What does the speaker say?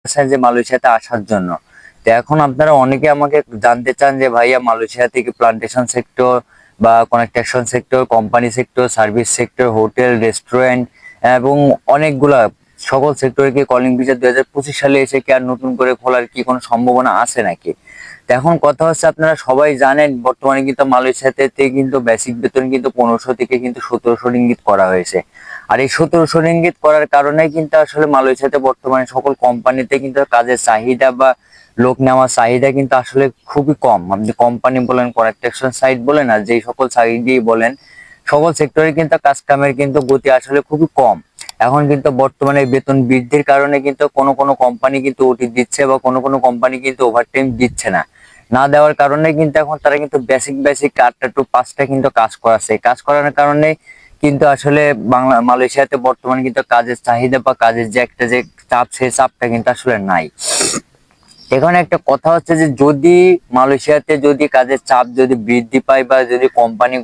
আছেন যে মালয়েশিয়াতে আসার জন্য। তো এখন আপনারা অনেকে আমাকে জানতে চান যে ভাইয়া মালয়েশিয়া থেকে প্লান্টেশন সেক্টর বা construction sector, company sector, service sector, hotel, restaurant এবং অনেকগুলা সকল সেক্টরে কি কলিং ভিসা 2025 সালে এসে কি আর নতুন করে খোলার কি কোনো সম্ভাবনা আছে নাকি? তো এখন কথা হচ্ছে, আপনারা সবাই জানেন বর্তমানে কিন্তু মালয়েশিয়াতে কিন্তু বেসিক বেতন কিন্তু 1500 থেকে কিন্তু 1700 রিঙ্গিত করা হয়েছে। আর এই 1700 রিঙ্গিত করার কারণে কিন্তু আসলে মালয়েশিয়াতে বর্তমানে সকল কোম্পানিতে কিন্তু কাজের চাহিদা বা লোক নেওয়ার চাহিদা কিন্তু আসলে খুবই কম। আপনি কোম্পানি বলেন, কনস্ট্রাকশন সাইট বলেন, আর যেই সকল চাকরি বলেন, সকল সেক্টরে কিন্তু কাজ কামের কিন্তু গতি আসলে খুবই কম। এখন কিন্তু বর্তমানে বেতন বৃদ্ধির কারণে কিন্তু কোনো কোনো কোম্পানি কিন্তু ওটি দিচ্ছে বা কোনো কোনো কোম্পানি কিন্তু ওভারটাইম দিচ্ছে না। না দেওয়ার কারণে কিন্তু এখন তারা কিন্তু বেসিক বেসিক 8টা টু 5টা কিন্তু কাজ করাচ্ছে। কাজ করানোর কারণে কিন্তু আসলে মালয়েশিয়াতে বর্তমানে কিন্তু কাজের চাহিদা বা কাজের যে একটা যে চাপ, সেই চাপটা কিন্তু আসলে নাই। এখানে একটা কথা হচ্ছে যে যদি মালয়েশিয়াতে যদি কাজের চাপ যদি বৃদ্ধি পায় বা যদি কোম্পানি